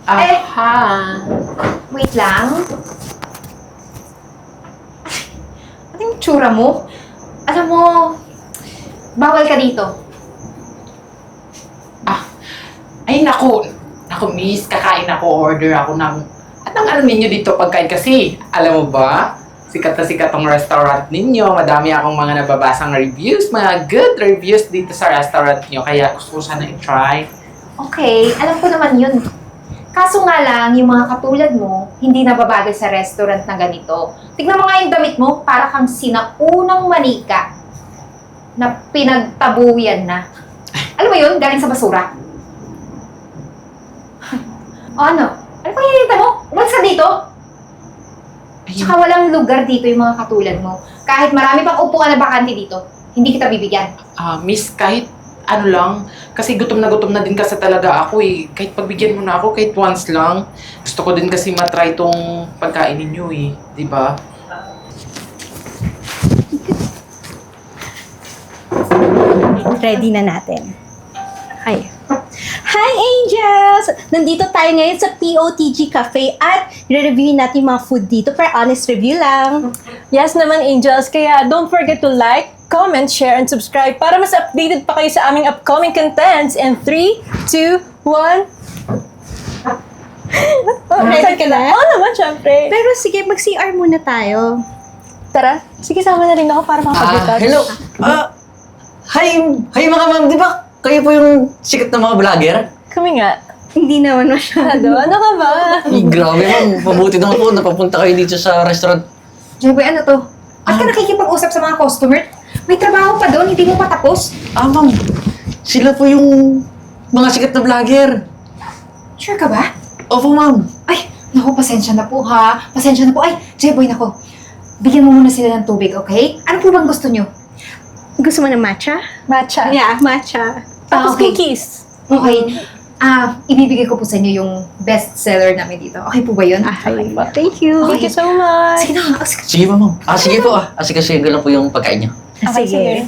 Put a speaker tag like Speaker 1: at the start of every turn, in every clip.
Speaker 1: Aha.
Speaker 2: Wait lang. Ano yung tsura mo? Alam mo, bawal ka dito.
Speaker 1: Ay, naku. Naku, miss. Kakain ako. Order ako ng... At ang ano ninyo dito pagkain kasi, alam mo ba? Sikat na sikat ang restaurant ninyo. Madami akong mga nababasang reviews, mga good reviews dito sa restaurant niyo. Kaya gusto ko sana i-try.
Speaker 2: Okay, alam ko naman yun. Kaso nga lang, yung mga katulad mo, hindi nababagay sa restaurant na ganito. Tignan mo nga yung damit mo, para kang sinaunang manika na pinagtabuyan na. Alam mo yun, galing sa basura. O ano? Ano pang hinihintay mo? Umalis ka dito! Tsaka walang lugar dito yung mga katulad mo. Kahit marami pang upuan na bakante dito, hindi kita bibigyan.
Speaker 1: Miss, kahit ano lang, kasi gutom na din kasi talaga ako eh. Kahit pagbigyan mo na ako, kahit once lang. Gusto ko din kasi matry tong pagkain ninyo eh. Di ba?
Speaker 3: Ready na natin. Hi. Hi, Angels! Nandito tayo ngayon sa POTG Cafe at re-reviewin natin yung mga food dito for honest review lang.
Speaker 4: Yes naman, Angels. Kaya don't forget to like, comment, share, and subscribe para mas updated pa kayo sa aming upcoming contents. In 3, 2, 1...
Speaker 3: Ready ka na?
Speaker 4: Oo naman, syempre.
Speaker 3: Pero sige, mag-CR muna tayo.
Speaker 4: Tara, sige, sama na rin ako para makapag-retouch.
Speaker 5: Hello. Hi mga ma'am, di ba kayo po yung sikat na mga vlogger?
Speaker 4: Kami nga.
Speaker 3: Hindi naman masyado.
Speaker 4: Ano ka ba?
Speaker 5: Ay, grabe ma'am, mabuti naman po napapunta kayo dito sa restaurant.
Speaker 2: Jeboy, ano to? Ba't ka nakikipag-usap sa mga customer? May trabaho pa doon, hindi mo pa tapos.
Speaker 5: Ma'am, sila po yung mga sikat na vlogger.
Speaker 2: Sure ka ba?
Speaker 5: Opo ma'am.
Speaker 2: Ay, naku, pasensya na po ha. Pasensya na po. Ay, Jeboy, naku. Bigyan mo muna sila ng tubig, okay? Ano po bang gusto nyo?
Speaker 3: Gusto mo ng matcha?
Speaker 4: Matcha.
Speaker 3: Yeah, matcha.
Speaker 4: Tapos
Speaker 2: okay.
Speaker 4: cookies.
Speaker 2: Okay. Ibibigay ko po sa inyo yung best seller namin dito. Okay po ba yun?
Speaker 3: Okay. Thank you.
Speaker 4: Thank you so much.
Speaker 2: Sige na.
Speaker 5: Sige ma'am. Sige po Asikasuhin ko lang po yung pagkain niyo.
Speaker 3: Sige.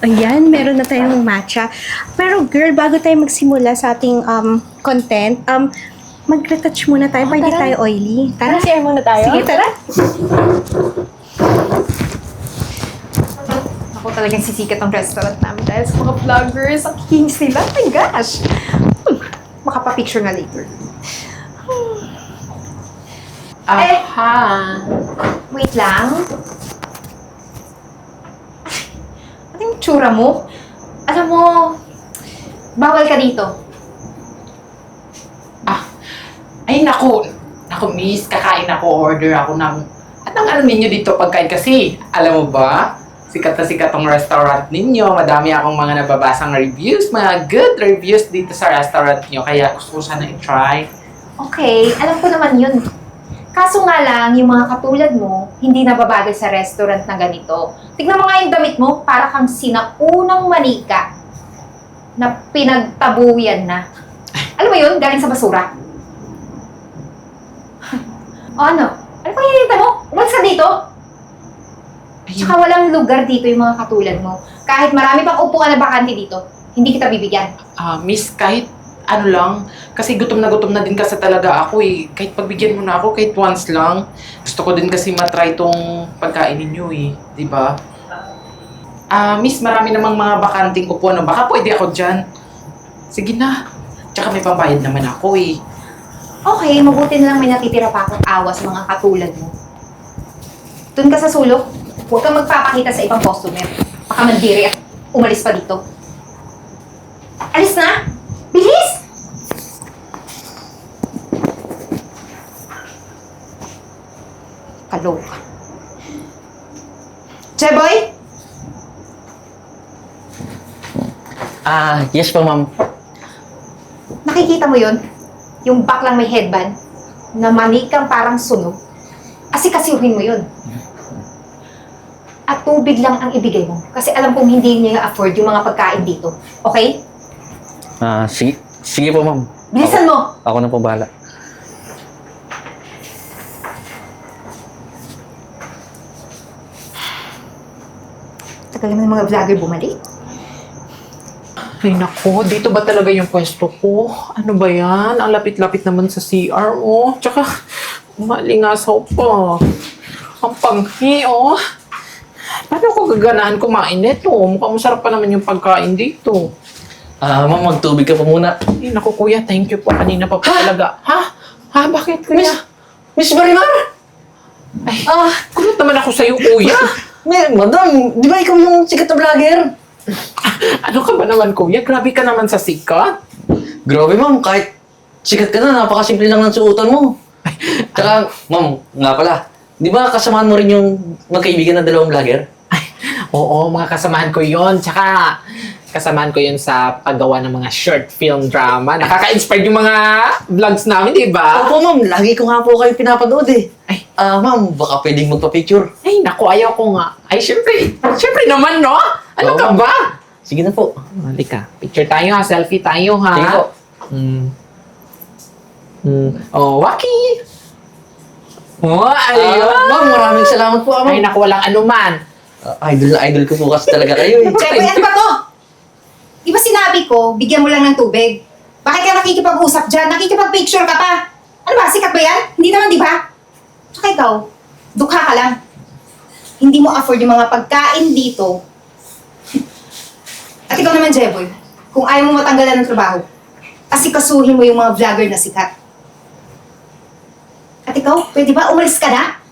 Speaker 3: Ayan, meron na tayong matcha. Pero girl, bago tayo magsimula sa ating content, mag-retouch muna tayo para hindi
Speaker 4: tara.
Speaker 3: tayo oily.
Speaker 4: Tara,
Speaker 3: Tara.
Speaker 4: share muna tayo.
Speaker 3: Sige, tara.
Speaker 2: Ako talagang sisikat ang restaurant namin dahil sa mga vloggers. Ang kings nila. Oh my gosh. Makapapicture nga later.
Speaker 1: Aha.
Speaker 2: Wait lang. Ano yung tsura mo? Alam mo, bawal ka dito.
Speaker 1: Ay, naku. Naku, miss. Kakain ako. Order ako ng... At ang ano ninyo dito pagkain kasi, alam mo ba? Sikat na sikat ang restaurant ninyo. Madami akong mga nababasang reviews, mga good reviews dito sa restaurant niyo. Kaya gusto ko sana i-try.
Speaker 2: Okay, alam ko naman yun. Kaso nga lang, yung mga katulad mo, hindi nababagay sa restaurant na ganito. Tignan mo nga yung damit mo, para kang sinaunang manika na pinagtabuyan na. Alam mo yun, galing sa basura. O ano? Ano pang hinihintay mo? Umalis ka dito! Tsaka walang lugar dito yung mga katulad mo. Kahit marami pang upuan na bakante dito, hindi kita bibigyan.
Speaker 1: Miss, kahit ano lang, kasi gutom na din kasi talaga ako eh. Kahit pagbigyan mo na ako, kahit once lang. Gusto ko din kasi matry tong pagkain ninyo eh. Di ba? Miss, marami namang mga bakanting upuan. Baka pwede ako dyan. Sige na. Tsaka may pambayad naman ako eh.
Speaker 2: Okay, mabuti na lang may natitira pa akong awa sa mga katulad mo. Doon ka sa sulok, huwag kang magpapakita sa ibang customer. Baka mandiri at umalis pa dito. Alis na! Bilis! Kaloka. Jeboy?
Speaker 5: Yes po ma'am.
Speaker 2: Nakikita mo yun? Yung baklang may headband na manikang parang sunog. Asikasuhin mo yun. At tubig lang ang ibigay mo. Kasi alam kong hindi niya afford yung mga pagkain dito. Okay?
Speaker 5: Sige po ma'am.
Speaker 2: Bilisan mo!
Speaker 5: Ako na po bahala.
Speaker 2: Tagal naman ng mga vlogger bumalik.
Speaker 1: Ay nako, dito ba talaga yung pwesto ko? Ano ba yan? Ang lapit-lapit naman sa CR, oh. Tsaka, malingasaw pa. Ang panghi, oh. Paano ko gaganahan kumain nito? Mukhang masarap pa naman yung pagkain dito.
Speaker 5: Ma'am, magtubig ka pa muna.
Speaker 1: Ay naku kuya, thank you po. Kanina pa talaga. Ha? Ha? Bakit kuya?
Speaker 5: Miss Marimar!
Speaker 1: Ay, kulot naman ako sa'yo kuya.
Speaker 5: Madam, di ba ikaw yung sikat na vlogger?
Speaker 1: Ano ka ba naman kuya? Grabe ka naman sa sikat.
Speaker 5: Grabe ma'am, kahit sikat ka na, napakasimple lang ng suotan mo. Tsaka, ma'am, nga pala, di ba kasamahan mo rin yung magkaibigan ng dalawang vlogger?
Speaker 1: Oo, mga kasamahan ko yon. Tsaka, kasamahan ko yun sa paggawa ng mga short film drama. Nakaka-inspire yung mga vlogs namin, di ba?
Speaker 5: Opo ma'am, lagi ko nga po kayo pinapanood eh.
Speaker 1: Ay.
Speaker 5: Ma'am, baka pwedeng magpa-picture.
Speaker 1: Ay, naku, ayaw ko nga. Ay, syempre naman, no? Ano
Speaker 5: Oo,
Speaker 1: ka
Speaker 5: ma'am.
Speaker 1: ba?
Speaker 5: Sige na po.
Speaker 1: Halika, picture tayo ha, selfie tayo ha.
Speaker 5: Sige po.
Speaker 1: Oh, Waki! Oh, ayun!
Speaker 5: Ma'am, maraming salamat po, ma'am.
Speaker 1: Ay, naku, walang anuman.
Speaker 5: Idol na idol ko po kasi talaga kayo eh.
Speaker 2: Jeboy, ano ba to? Di ba sinabi ko, bigyan mo lang ng tubig? Bakit ka nakikipag-usap dyan? Nakikipag-picture ka pa? Ano ba, sikat ba yan? Hindi naman, di ba? Tsaka ikaw, dukha ka lang. Hindi mo afford yung mga pagkain dito. At ikaw naman, Jeboy, kung ayaw mo matanggalan ng trabaho, asikasuhin mo yung mga vlogger na sikat. At ikaw, pwede ba umalis ka na?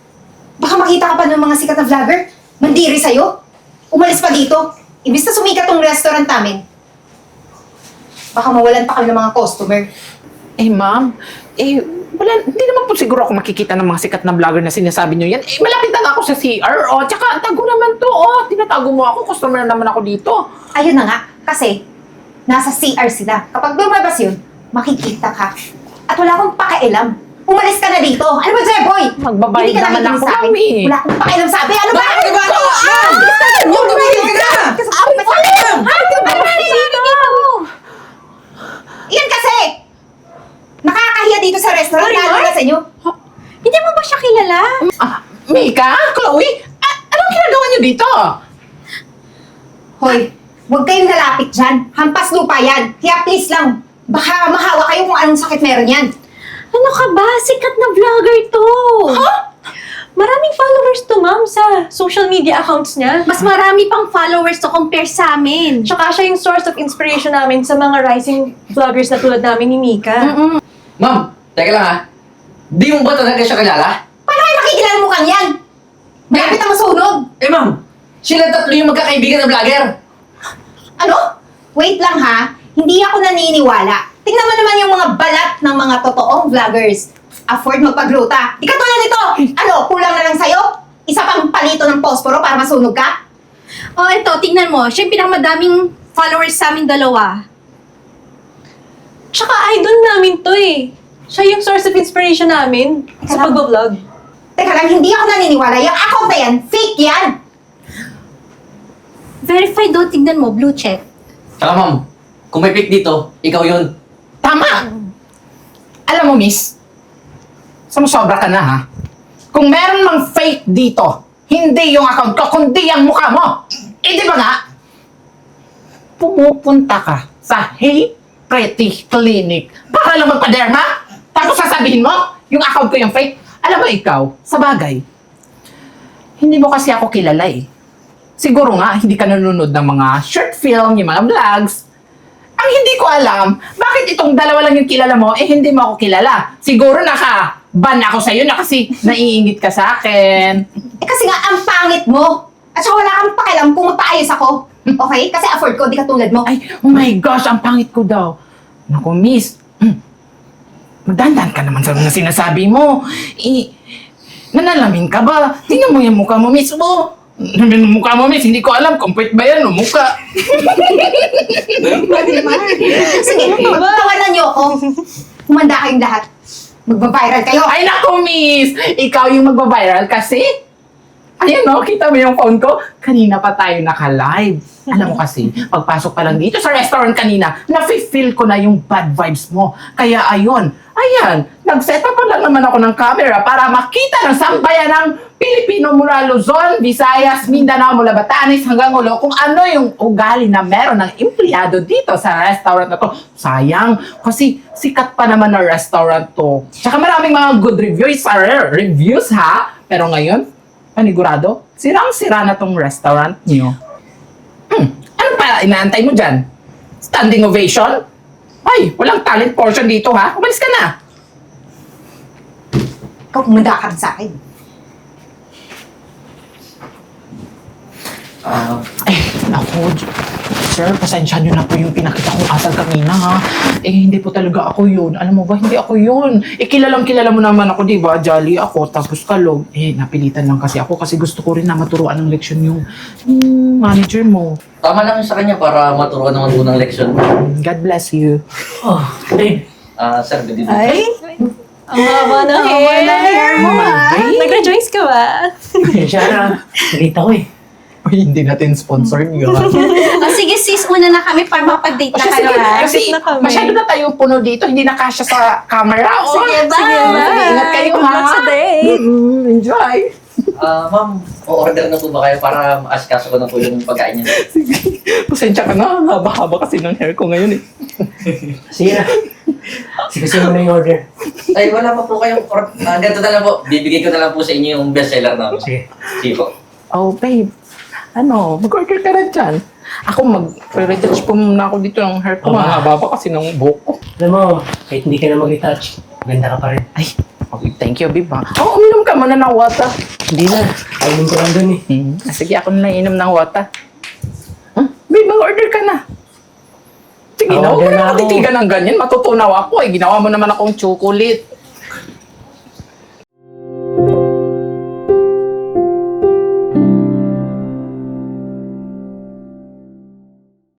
Speaker 2: Baka makita ka pa ng mga sikat na vlogger, mandiri sa'yo. Umalis pa dito. Imbis na sumikat tong restaurant namin, baka mawalan pa kami ng mga customer.
Speaker 1: Eh, ma'am, hindi naman po siguro ako makikita ng mga sikat na vlogger na sinasabi niyo yan. Eh, malapit na nga ako sa CR, oh. Tsaka, ang tago naman to, oh. Tinatago mo ako, customer naman ako dito.
Speaker 2: Ayun na nga, kasi nasa CR sila. Kapag lumabas yun, makikita ka. At wala akong pakialam. Umalis ka na dito. Ano ba, Jeboy?
Speaker 1: Magbabayad
Speaker 2: Hindi ka
Speaker 1: naman
Speaker 2: nakikinig
Speaker 1: ako,
Speaker 2: sa akin.
Speaker 1: mami.
Speaker 2: Wala akong pakialam sabi. Ano ba?
Speaker 1: Bakit ba?
Speaker 2: Huwag tumigil ka na! Iyan kasi! Nakakahiya dito sa restaurant, lalo na sa inyo.
Speaker 3: Hindi mo ba siya kilala?
Speaker 1: Mika? Chloe? Anong ginagawa niyo dito?
Speaker 2: Hoy, huwag kayong lalapit dyan. Hampas lupa yan. Kaya please lang, baka mahawa kayo kung anong sakit meron yan.
Speaker 3: Ano ka ba? Sikat na vlogger to. Maraming followers to, ma'am, sa social media accounts niya.
Speaker 2: Mas marami pang followers to compare sa amin.
Speaker 4: Tsaka siya yung source of inspiration namin sa mga rising vloggers na tulad namin ni Mika.
Speaker 5: Ma'am, teka lang ha. Di mo ba talaga siya kilala?
Speaker 2: Paano kayo makikilala mo kang yan? Malapit na masunog.
Speaker 5: Eh ma'am, sila tatlo yung magkakaibigan na vlogger.
Speaker 2: Ano? Wait lang ha. Hindi ako naniniwala. Tingnan mo naman yung mga balat ng mga totoong vloggers. Afford magpagluta. Di ka tulad nito. Ano, kulang na lang sa'yo? Isa pang palito ng posporo para masunog ka?
Speaker 3: Oh, ito, tingnan mo. Siya yung pinakamadaming followers sa amin dalawa.
Speaker 4: Tsaka idol namin to eh. Siya yung source of inspiration namin sa pag-vlog.
Speaker 2: Teka lang, hindi ako naniniwala. Yung account na yan, fake yan.
Speaker 3: Verified daw, tingnan mo, blue check.
Speaker 5: Tsaka ma'am, kung may pick dito, ikaw yun.
Speaker 1: Tama! Alam mo, miss, sumusobra ka na, ha? Kung meron mang fake dito, hindi yung account ko, kundi ang mukha mo. Eh, di ba nga? Pumupunta ka sa Hey Pretty Clinic para lang magpa-derma? Tapos sasabihin mo, yung account ko yung fake? Alam mo ikaw, sa bagay, hindi mo kasi ako kilala eh. Siguro nga, hindi ka nanonood ng mga short film, yung mga vlogs. Ang hindi ko alam, bakit itong dalawa lang yung kilala mo, eh hindi mo ako kilala. Siguro naka-ban ako sa'yo na kasi naiingit ka sa akin.
Speaker 2: Eh kasi nga, ang pangit mo. At saka wala kang pakialam kung magpaayos ako. Okay? Kasi afford ko, di ka tulad mo.
Speaker 1: Ay, oh my gosh, ang pangit ko daw. Naku, miss. Magdandan ka naman sa mga sinasabi mo. Nanalamin ka ba? Tingnan mo yung mukha mo, miss. Oh, yung mukha mo, miss. Hindi ko alam kung pwede ba yan o mukha.
Speaker 2: Sige, tawanan niyo ako. Humanda kayong lahat. Magbabiral kayo.
Speaker 1: Ay, naku, miss. Ikaw yung magbabiral kasi Ayan o, kita mo yung phone ko? Kanina pa tayo naka-live. Alam mo kasi, pagpasok pa lang dito sa restaurant kanina, nafe-feel ko na yung bad vibes mo. Kaya ayun, ayan, nag-set up pa lang naman ako ng camera para makita ng sambayan ng Pilipino mula Luzon, Visayas, Mindanao, mula Batanes hanggang Ulo kung ano yung ugali na meron ng empleyado dito sa restaurant na to. Sayang, kasi sikat pa naman na restaurant to. Tsaka maraming mga good reviews ha. Pero ngayon, panigurado, sirang-sira na tong restaurant niyo. Ano pa inaantay mo dyan? Standing ovation? Ay, walang talent portion dito ha. Umalis ka na.
Speaker 2: Ikaw kumanda ka rin sa akin.
Speaker 1: Ay, ako, sir, pasensya nyo na po yung pinakita kong asal kanina, ha? Hindi po talaga ako yun. Alam mo ba, hindi ako yun. Kilalang-kilala mo naman ako, di ba? Jolly ako, tapos kalog. Napilitan lang kasi ako kasi gusto ko rin na maturuan ng leksyon yung manager mo.
Speaker 5: Tama lang sa kanya para maturuan naman po ng leksyon.
Speaker 1: God bless you.
Speaker 5: Oh, Dave. Sir, good evening.
Speaker 3: Ay,
Speaker 4: Ang haba ng hair.
Speaker 3: mo ah.
Speaker 4: Nag-rejoice ka ba?
Speaker 6: Siya na, nakita ko eh.
Speaker 1: Uy, hindi natin sponsor yun.
Speaker 3: Oh, sige sis, una na kami para makapag-date na kayo ha.
Speaker 1: Kasi
Speaker 4: na kami.
Speaker 1: masyado na tayong puno dito, hindi na kasya sa camera. Oh,
Speaker 3: Sige, bye.
Speaker 1: Sige, ingat kayo,
Speaker 4: Good luck
Speaker 1: ha?
Speaker 4: sa date.
Speaker 1: Enjoy.
Speaker 5: Ma'am, o-order na po ba kayo para maasikaso ko na po yung pagkain niya?
Speaker 1: Pasensya ka na, haba-haba kasi ng hair ko ngayon eh.
Speaker 6: Sige na. Sige mo na yung order.
Speaker 5: Ay, wala pa po kayong ganito na lang po. Bibigay ko na lang po sa inyo yung bestseller namin.
Speaker 6: Sige.
Speaker 5: Sige po.
Speaker 1: Oh, babe. Mag-order ka na dyan. Ako, mag-retouch po muna ako dito ng hair ko.
Speaker 6: Oo.
Speaker 1: Mahaba pa kasi ng buhok ko.
Speaker 6: Alam mo, kahit hindi ka na mag-retouch, maganda ka pa rin.
Speaker 1: Ay, okay, thank you, babe. Uminom ka muna ng water.
Speaker 6: Hindi na. Kainin ko lang dun eh.
Speaker 1: Sige, ako na inom ng water. Babe, mag-order ka na. Sige na, huwag
Speaker 6: Order
Speaker 1: mo
Speaker 6: na
Speaker 1: na
Speaker 6: ako.
Speaker 1: matitigan ng ganyan. Matutunaw ako eh. Ginawa mo naman akong chocolate.